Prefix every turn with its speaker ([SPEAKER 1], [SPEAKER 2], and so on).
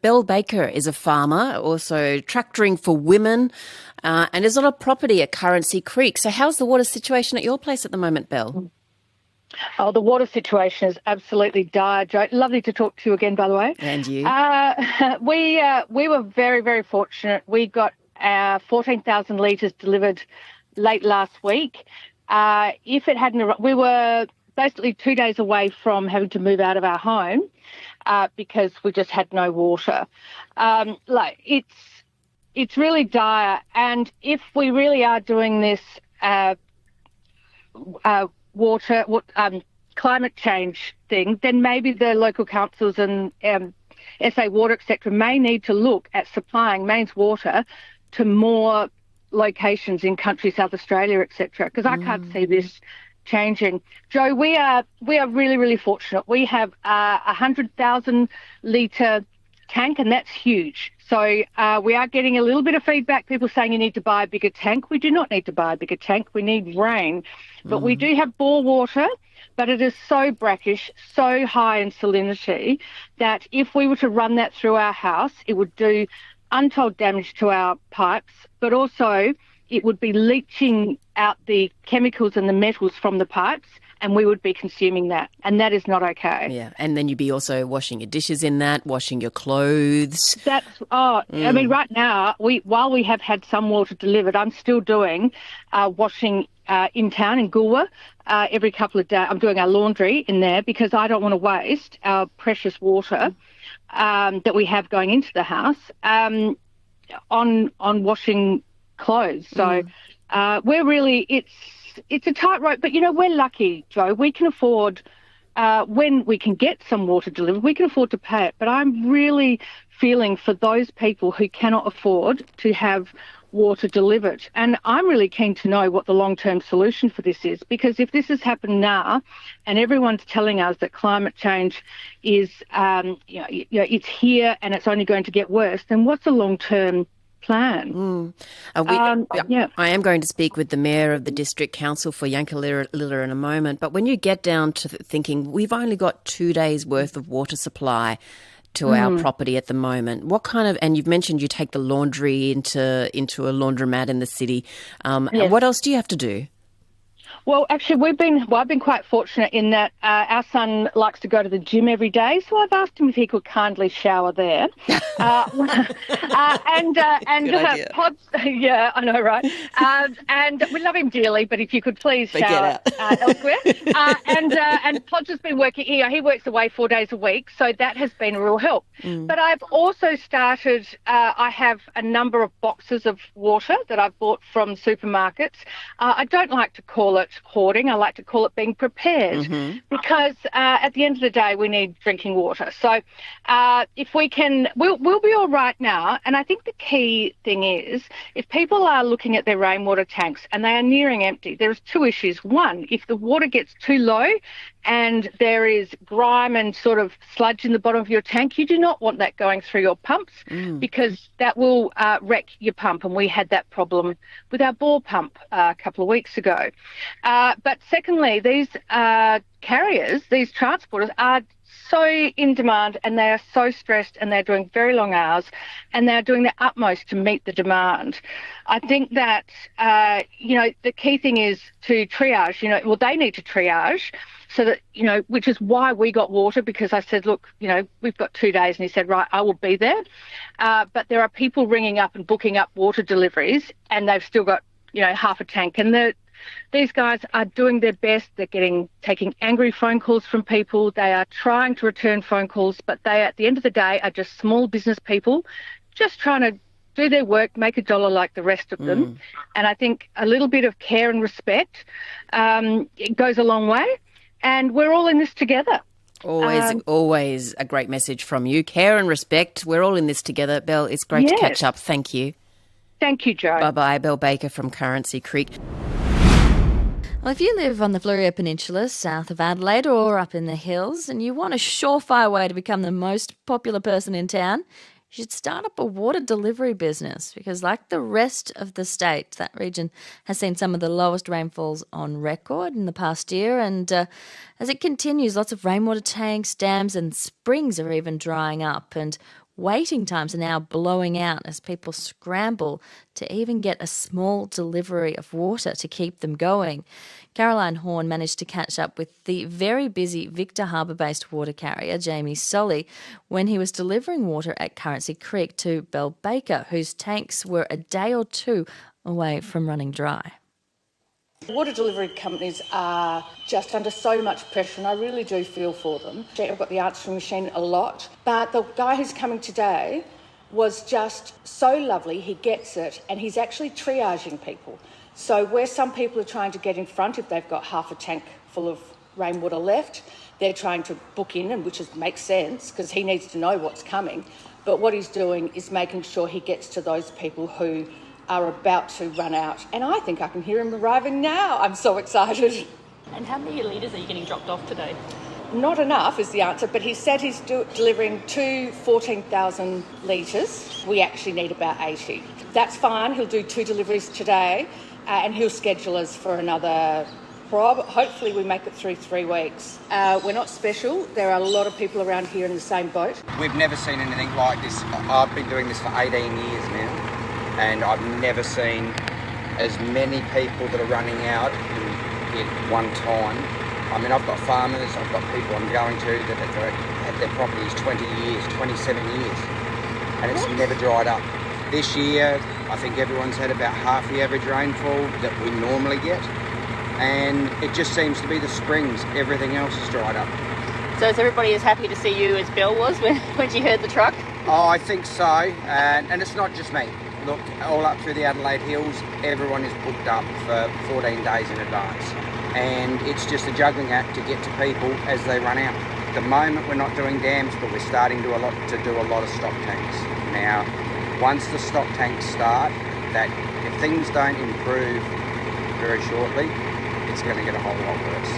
[SPEAKER 1] Belle Baker is a farmer, also tractoring for women, and is on a property at Currency Creek. So how's the water situation at your place at the moment, Belle?
[SPEAKER 2] Oh, the water situation is absolutely dire, Jo. Lovely to talk to you again, by the way.
[SPEAKER 1] And you?
[SPEAKER 2] We were very, very fortunate. We got our 14,000 litres delivered late last week. If it hadn't, we were basically 2 days away from having to move out of our home because we just had no water. It's really dire, and if we really are doing this climate change thing, then maybe the local councils and SA Water, etc., may need to look at supplying mains water to more locations in country South Australia, etc., because I can't see this changing. Jo, we are really, really fortunate. We have a 100,000 litre tank, and that's huge. So we are getting a little bit of feedback, people saying you need to buy a bigger tank. We do not need to buy a bigger tank. We need rain. But we do have bore water, but it is so brackish, so high in salinity, that if we were to run that through our house, it would do untold damage to our pipes, but also it would be leaching out the chemicals and the metals from the pipes, and we would be consuming that, and that is not okay.
[SPEAKER 1] Yeah, and then you'd be also washing your dishes in that, washing your clothes.
[SPEAKER 2] I mean, right now, while we have had some water delivered, I'm still doing washing in town in Goolwa every couple of days. I'm doing our laundry in there because I don't want to waste our precious water that we have going into the house on washing clothes. So we're really, it's a tightrope, but, we're lucky, Jo. We can afford, when we can get some water delivered, we can afford to pay it. But I'm really feeling for those people who cannot afford to have water delivered. And I'm really keen to know what the long-term solution for this is, because if this has happened now and everyone's telling us that climate change is, it's here and it's only going to get worse, then what's the long-term plan?
[SPEAKER 1] I am going to speak with the Mayor of the District Council for Yankalilla in a moment, but when you get down to thinking we've only got 2 days' worth of water supply to our property at the moment, what kind of, and you've mentioned you take the laundry into a laundromat in the city,
[SPEAKER 2] Yes.
[SPEAKER 1] what else do you have to do?
[SPEAKER 2] Well, actually, I've been quite fortunate in that our son likes to go to the gym every day, so I've asked him if he could kindly shower there. And
[SPEAKER 1] Good idea.
[SPEAKER 2] Pods, yeah, I know, right? And we love him dearly, but if you could please shower elsewhere. And Pods has been working here. He works away 4 days a week, so that has been a real help. But I've also started, I have a number of boxes of water that I've bought from supermarkets. I don't like to call it hoarding. I like to call it being prepared, because at the end of the day, we need drinking water. So if we can, we'll be all right now. And I think the key thing is, if people are looking at their rainwater tanks and they are nearing empty, there's two issues. One, if the water gets too low and there is grime and sort of sludge in the bottom of your tank, you do not want that going through your pumps, because that will wreck your pump. And we had that problem with our bore pump a couple of weeks ago. But secondly, these carriers, these transporters are so in demand, and they are so stressed, and they're doing very long hours, and they're doing their utmost to meet the demand. I think that, the key thing is to triage. They need to triage so that, which is why we got water, because I said, look, we've got 2 days, and he said, right, I will be there. But there are people ringing up and booking up water deliveries, and they've still got, half a tank, and these guys are doing their best. They're taking angry phone calls from people. They are trying to return phone calls, but they, at the end of the day, are just small business people just trying to do their work, make a dollar like the rest of them. And I think a little bit of care and respect, it goes a long way, and we're all in this together.
[SPEAKER 1] Always a great message from you. Care and respect. We're all in this together. Belle, it's great to catch up. Thank you.
[SPEAKER 2] Thank you, Jo.
[SPEAKER 1] Bye-bye. Belle Baker from Currency Creek.
[SPEAKER 3] Well, if you live on the Fleurieu Peninsula, south of Adelaide, or up in the hills, and you want a surefire way to become the most popular person in town, you should start up a water delivery business, because like the rest of the state, that region has seen some of the lowest rainfalls on record in the past year. And as it continues, lots of rainwater tanks, dams and springs are even drying up. And Waiting times are now blowing out as people scramble to even get a small delivery of water to keep them going. Caroline Horn managed to catch up with the very busy Victor Harbour-based water carrier, Jamie Solly, when he was delivering water at Currency Creek to Bell Baker, whose tanks were a day or two away from running dry.
[SPEAKER 4] Water delivery companies are just under so much pressure, and I really do feel for them. I've got the answering machine a lot, but the guy who's coming today was just so lovely. He gets it, and he's actually triaging people. So where some people are trying to get in front, if they've got half a tank full of rainwater left, they're trying to book in, and which makes sense because he needs to know what's coming. But what he's doing is making sure he gets to those people who are about to run out. And I think I can hear him arriving now. I'm so excited.
[SPEAKER 5] And how many litres are you getting dropped off today?
[SPEAKER 4] Not enough is the answer, but he said he's delivering 14,000 litres. We actually need about 80. That's fine. He'll do 2 deliveries today, and he'll schedule us for another, hopefully we make it through 3 weeks. We're not special. There are a lot of people around here in the same boat.
[SPEAKER 6] We've never seen anything like this. I've been doing this for 18 years now, and I've never seen as many people that are running out at one time. I mean, I've got farmers, I've got people I'm going to that have had their properties 20 years, 27 years, and it's never dried up. This year, I think everyone's had about half the average rainfall that we normally get, and it just seems to be the springs. Everything else is dried up.
[SPEAKER 5] So is everybody as happy to see you as Bill was when she heard the truck?
[SPEAKER 6] Oh, I think so, and it's not just me. Look, all up through the Adelaide Hills, everyone is booked up for 14 days in advance. And it's just a juggling act to get to people as they run out. At the moment, we're not doing dams, but we're starting to do a lot of stock tanks. Now, once the stock tanks start, that if things don't improve very shortly, it's going to get a whole lot worse.